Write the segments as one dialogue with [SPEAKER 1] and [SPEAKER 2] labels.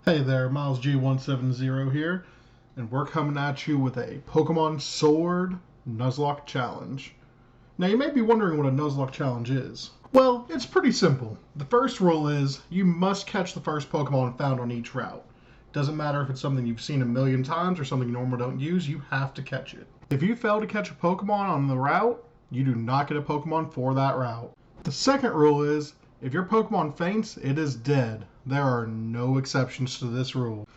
[SPEAKER 1] Hey there, Miles G170 here, and we're coming at you with a Pokemon Sword Nuzlocke challenge. Now you may be wondering what a Nuzlocke challenge is. Well, it's pretty simple. The first rule is you must catch the first Pokemon found on each route. Doesn't matter if it's something you've seen a million times or something you normally don't use, you have to catch it. If you fail to catch a Pokemon on the route, you do not get a Pokemon for that route. The second rule is if your Pokemon faints, it is dead. There are no exceptions to this rule.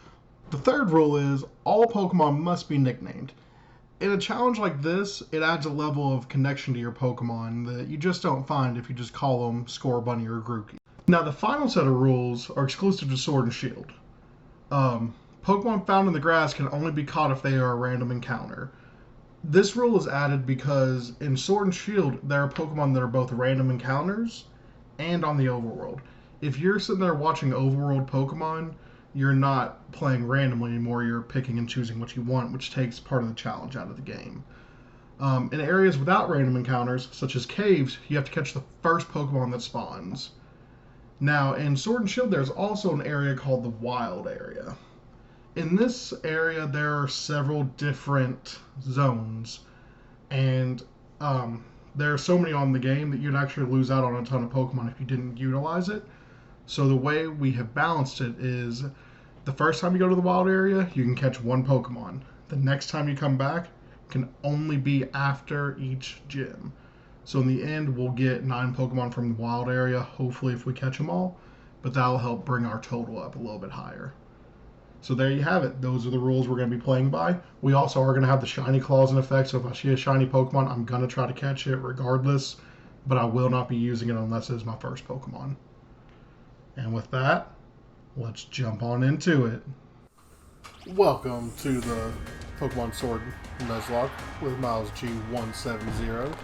[SPEAKER 1] The third rule is all Pokemon must be nicknamed. In a challenge like this, it adds a level of connection to your Pokemon that you just don't find if you just call them Scorbunny or Grookey. Now, the final set of rules are exclusive to Sword and Shield. Pokemon found in the grass can only be caught if they are a random encounter. This rule is added because in Sword and Shield, there are Pokemon that are both random encounters and on the overworld. If you're sitting there watching overworld Pokemon, you're not playing randomly anymore. You're picking and choosing what you want, which takes part of the challenge out of the game. In areas without random encounters, such as caves, you have to catch the first Pokemon that spawns. Now, in Sword and Shield, there's also an area called the Wild Area. In this area, there are several different zones, and there are so many on the game that you'd actually lose out on a ton of Pokemon if you didn't utilize it. So the way we have balanced it is the first time you go to the wild area, you can catch one Pokemon. The next time you come back can only be after each gym. So in the end, we'll get 9 Pokemon from the wild area, hopefully if we catch them all, but that'll help bring our total up a little bit higher. So there you have it. Those are the rules we're going to be playing by. We also are going to have the shiny claws in effect, so if I see a shiny Pokemon, I'm going to try to catch it regardless, but I will not be using it unless it is my first Pokemon. And with that, let's jump on into it. Welcome to the Pokemon Sword Nuzlocke with Miles G170.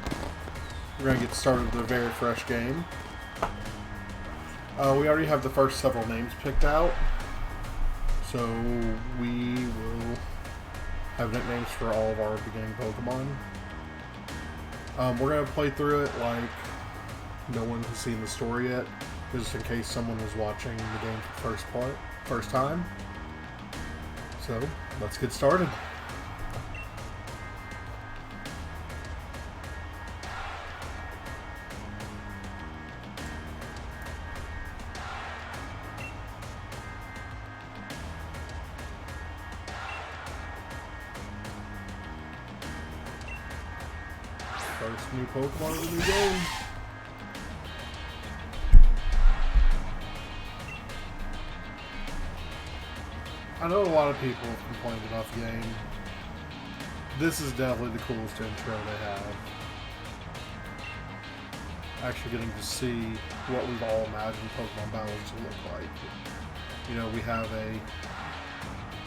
[SPEAKER 1] We're going to get started with a very fresh game. We already have the first several names picked out, so we will have nicknames for all of our beginning Pokemon. We're going to play through it like no one has seen the story yet, just in case someone was watching the game for the first time. So, let's get started. First new Pokemon of the new game. I know a lot of people have complained about the game. This is definitely the coolest intro they have. Actually getting to see what we've all imagined Pokemon battles to look like. You know, we have a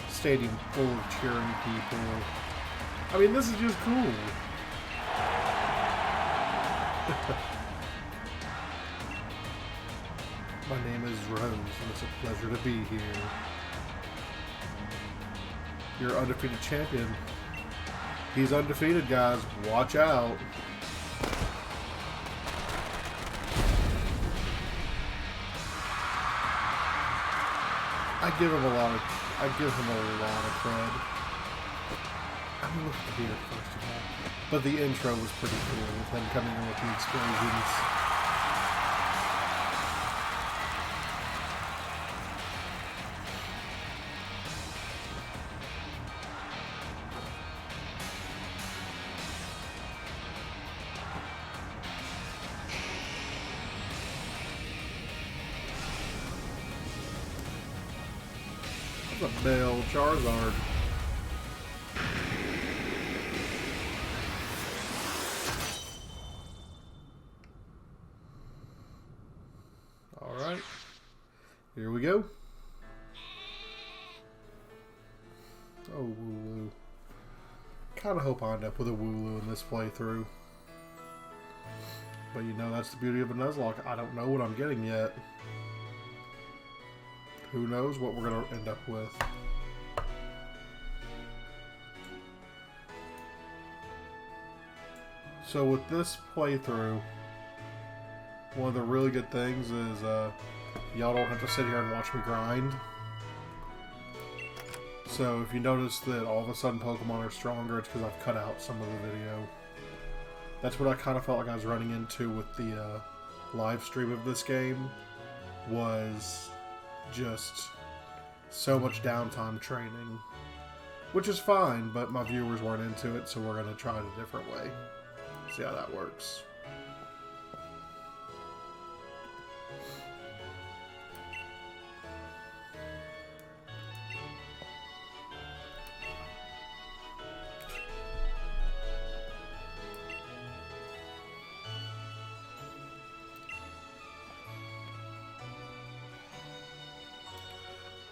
[SPEAKER 1] stadium full of cheering people. I mean, this is just cool. My name is Rose, and it's a pleasure to be here. Your undefeated champion. He's undefeated, guys. Watch out. I give him a lot of cred. I mean, look at the beard first of all. But the intro was pretty cool with him coming in with the explosions. That's a Bell Charizard. Alright. Here we go. Oh, Wooloo. Kinda hope I end up with a Wooloo in this playthrough. But you know, that's the beauty of a Nuzlocke. I don't know what I'm getting yet. Who knows what we're going to end up with. So with this playthrough, one of the really good things is y'all don't have to sit here and watch me grind. So if you notice that all of a sudden Pokemon are stronger, it's because I've cut out some of the video. That's what I kind of felt like I was running into with the live stream of this game, was just so much downtime training. Which is fine, but my viewers weren't into it, so we're going to try it a different way. See how that works.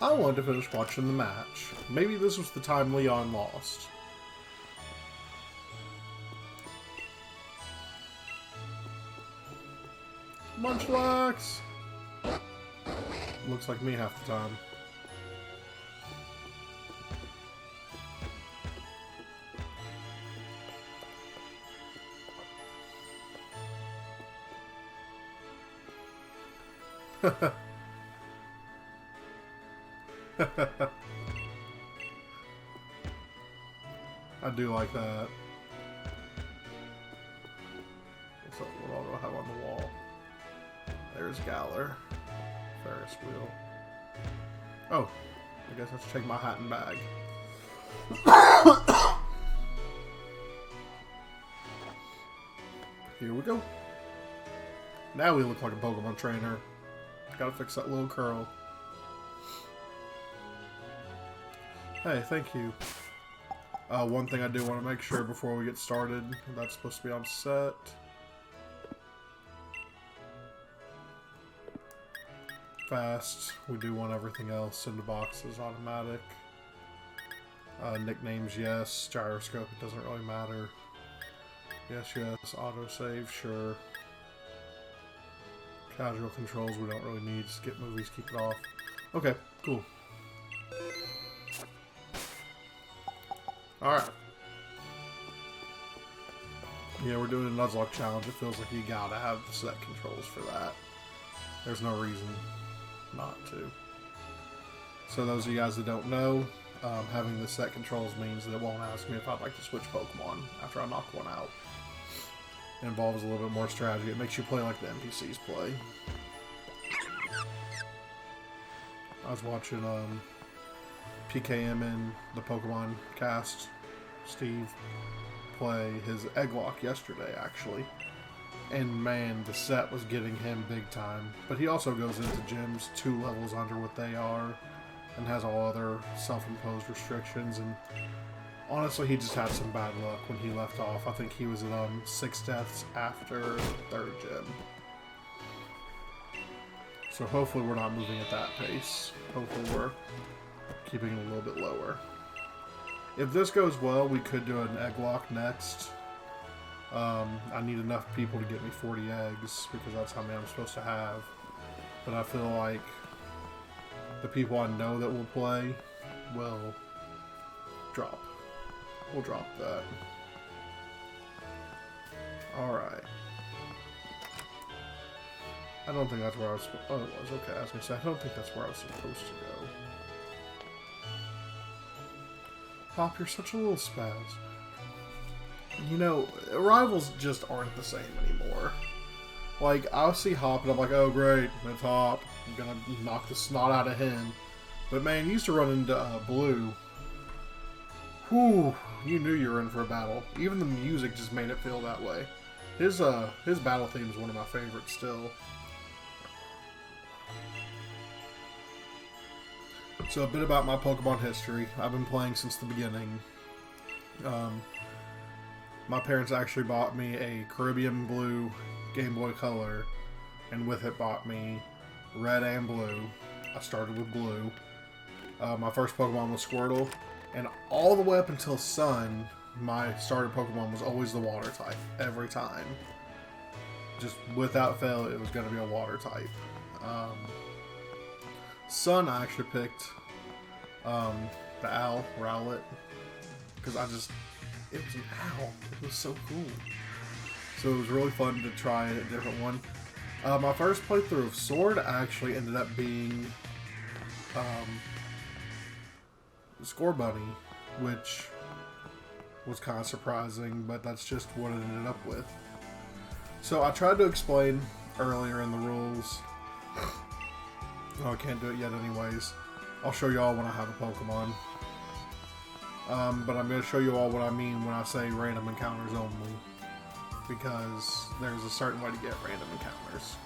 [SPEAKER 1] I wanted to finish watching the match. Maybe this was the time Leon lost. Munchlax! Looks like me half the time. I do like that. So what do I have on the wall? There's Galar. Ferris wheel. Oh, I guess I should take my hat and bag. Here we go. Now we look like a Pokemon trainer. Gotta fix that little curl. Hey, thank you. One thing I do want to make sure before we get started, that's supposed to be on set. Fast. We do want everything else in the boxes automatic. Nicknames, yes. Gyroscope, it doesn't really matter. Yes, yes. Autosave, sure. Casual controls, we don't really need. Skip movies, keep it off. Okay, cool. Alright. Yeah, we're doing a Nuzlocke challenge. It feels like you gotta have the set controls for that. There's no reason not to. So those of you guys that don't know, having the set controls means that it won't ask me if I'd like to switch Pokemon after I knock one out. It involves a little bit more strategy. It makes you play like the NPCs play. I was watching PKM in the Pokemon cast, Steve, play his Egglock yesterday, actually. And man, the set was getting him big time. But he also goes into gyms 2 levels under what they are, and has all other self-imposed restrictions. And honestly, he just had some bad luck when he left off. I think he was at 6 deaths after the 3rd gym. So hopefully we're not moving at that pace. Hopefully we're keeping it a little bit lower. If this goes well, we could do an Egglock next. I need enough people to get me 40 eggs, because that's how many I'm supposed to have. But I feel like the people I know that will play will drop. We'll drop that. Alright. I don't think that's where I was... Oh, it was. Okay, I was going to say, I don't think that's where I was supposed to go. Hop, you're such a little spaz. You know, rivals just aren't the same anymore. Like, I'll see Hop and I'm like, oh great, it's Hop. I'm gonna knock the snot out of him. But man, you used to run into Blue. Whew, you knew you were in for a battle. Even the music just made it feel that way. His battle theme is one of my favorites still. So a bit about my Pokemon history. I've been playing since the beginning. My parents actually bought me a Caribbean Blue Game Boy Color, and with it bought me Red and Blue. I started with Blue. My first Pokemon was Squirtle, and all the way up until Sun, my starter Pokemon was always the Water type, every time. Just without fail, it was going to be a Water type. Sun, I actually picked the owl, Rowlet, because it was an owl. It was so cool. So it was really fun to try a different one. My first playthrough of Sword actually ended up being Score Bunny, which was kind of surprising, but that's just what it ended up with. So I tried to explain earlier in the rules. Oh, I can't do it yet anyways. I'll show you all when I have a Pokemon. But I'm going to show you all what I mean when I say random encounters only. Because there's a certain way to get random encounters.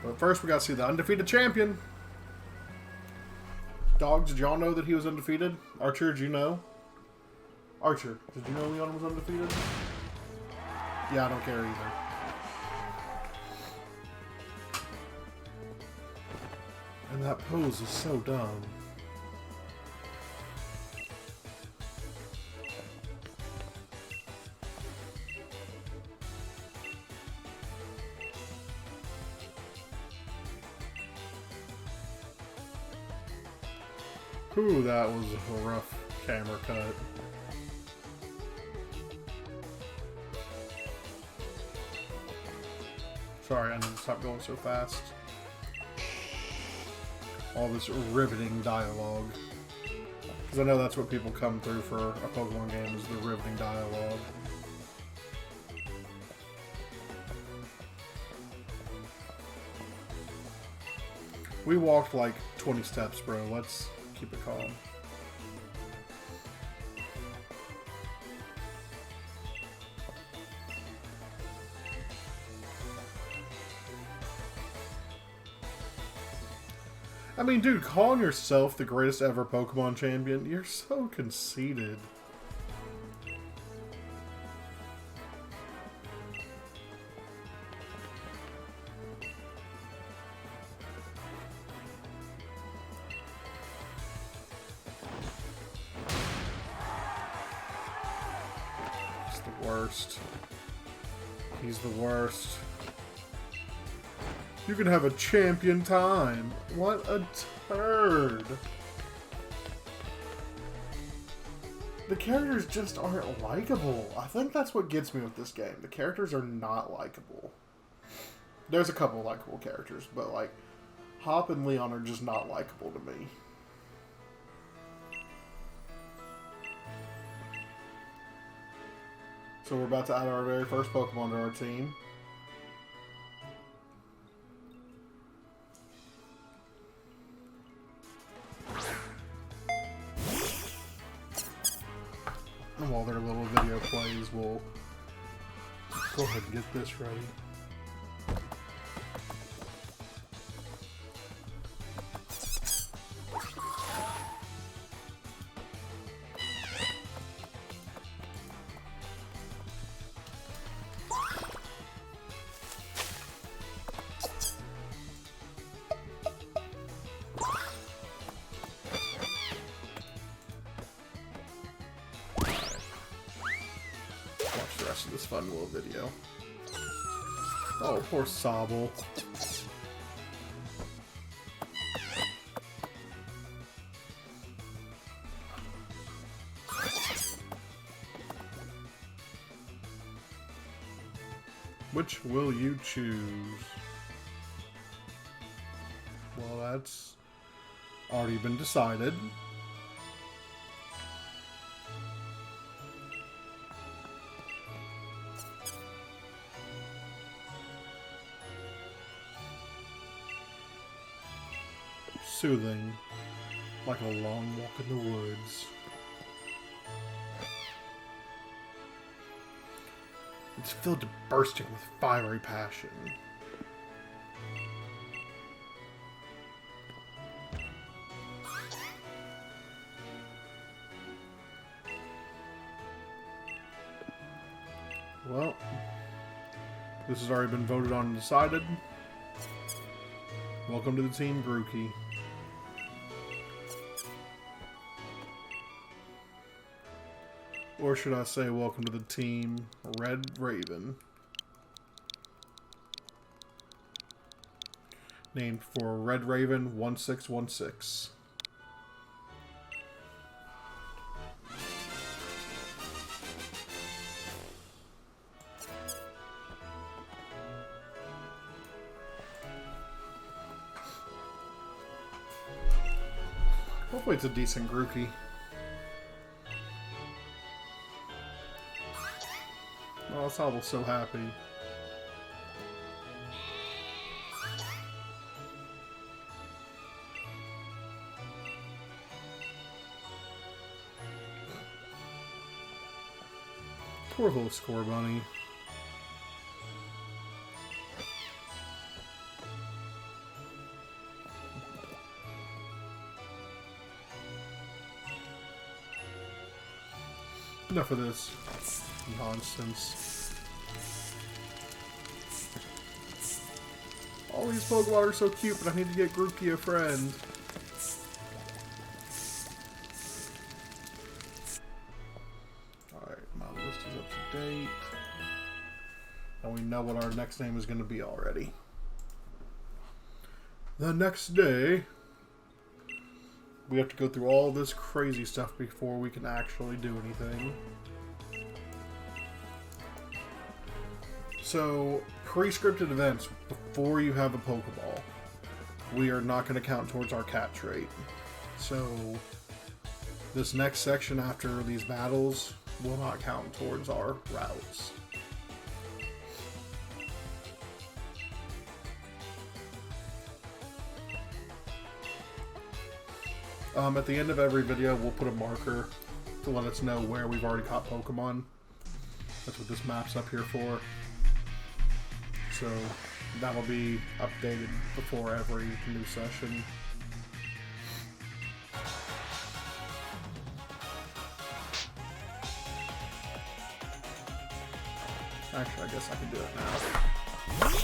[SPEAKER 1] But first we got to see the undefeated champion. Dogs, did y'all know that he was undefeated? Archer, did you know? Archer, did you know Leon was undefeated? Yeah, I don't care either. And that pose is so dumb. Ooh, that was a rough camera cut. Sorry, I need to stop going so fast. All this riveting dialogue. Because I know that's what people come through for a Pokemon game, is the riveting dialogue. We walked like 20 steps, bro. Let's keep it calm. I mean, dude, calling yourself the greatest ever Pokemon champion, you're so conceited. He's the worst. He's the worst. You can have a champion time. What a turd. The characters just aren't likable. I think that's what gets me with this game. The characters are not likable. There's a couple of likable characters, but like Hop and Leon are just not likable to me. So we're about to add our very first Pokemon to our team. And while their little video plays, we'll go ahead and get this ready. Of this fun little video. Oh, poor Sobble. Which will you choose? Well, that's already been decided. Soothing, like a long walk in the woods. It's filled to bursting with fiery passion. Well, this has already been voted on and decided. Welcome to the team, Grookey. Or should I say, welcome to the team, Red Raven. Named for Red Raven 1616. Hopefully it's a decent Grookey. Oh, Sabal's so happy. Poor little Score Bunny. Enough of this nonsense. All these Pokemon are so cute, but I need to get Grookey a friend. Alright, my list is up to date. And we know what our next name is going to be already. The next day, we have to go through all this crazy stuff before we can actually do anything. So, pre-scripted events before you have a Pokeball, we are not going to count towards our cat trait. So, this next section after these battles will not count towards our routes. At the end of every video, we'll put a marker to let us know where we've already caught Pokemon. That's what this map's up here for. So that'll be updated before every new session. Actually, I guess I can do it now.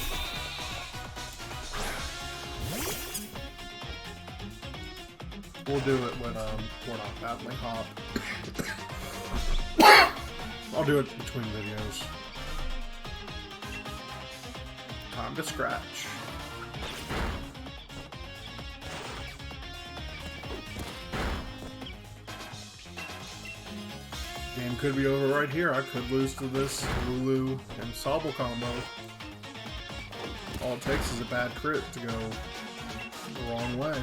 [SPEAKER 1] We'll do it when we're not battling Hop. I'll do it between videos. Time to scratch. Game could be over right here. I could lose to this Lulu and Sobble combo. All it takes is a bad crit to go the wrong way.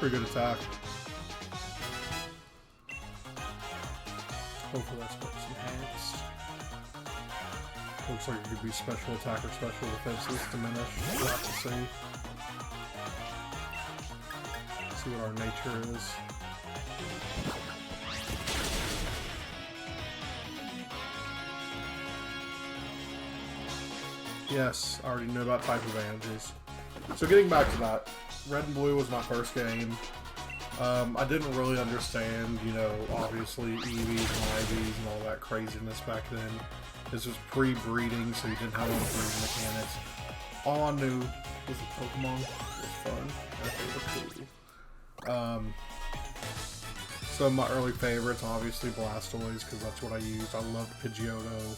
[SPEAKER 1] Pretty good attack. Hopefully that's what's enhanced. Looks like it could be special attack or special defenses diminished. We'll have to see. See what our nature is. Yes, I already knew about type advantages. So getting back to that. Red and Blue was my first game. I didn't really understand, you know, obviously EVs and IVs and all that craziness back then. This was pre-breeding, so you didn't have all the breeding mechanics. All I knew was the Pokemon was fun. I think they were cool. Some of my early favorites, obviously Blastoise, because that's what I used. I loved Pidgeotto.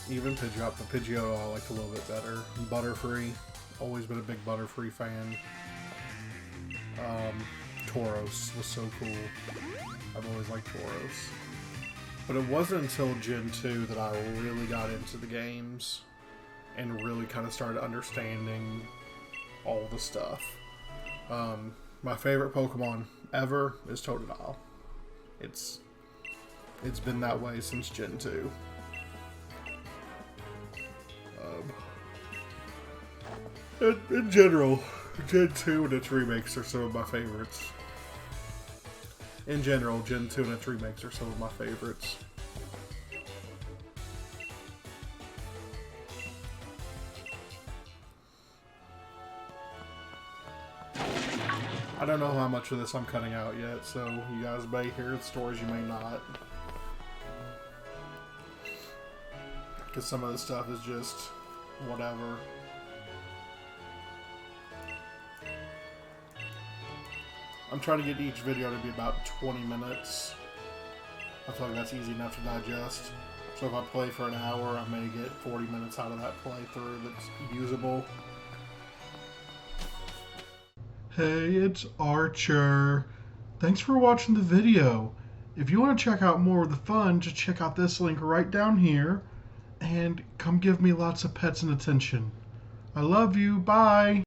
[SPEAKER 1] Even Pidgeot, but Pidgeotto I liked a little bit better. Butterfree. Always been a big Butterfree fan. Tauros was so cool. I've always liked Tauros. But it wasn't until Gen 2 that I really got into the games and really kind of started understanding all the stuff. My favorite Pokemon ever is Totodile. It's been that way since Gen 2. In general, Gen 2 and its remakes are some of my favorites. In general, Gen 2 and its remakes are some of my favorites. I don't know how much of this I'm cutting out yet, so you guys may hear the stories, you may not. Because some of this stuff is just whatever. I'm trying to get each video to be about 20 minutes. I feel like that's easy enough to digest. So if I play for an hour, I may get 40 minutes out of that playthrough that's usable. Hey, it's Archer. Thanks for watching the video. If you want to check out more of the fun, just check out this link right down here and come give me lots of pets and attention. I love you. Bye.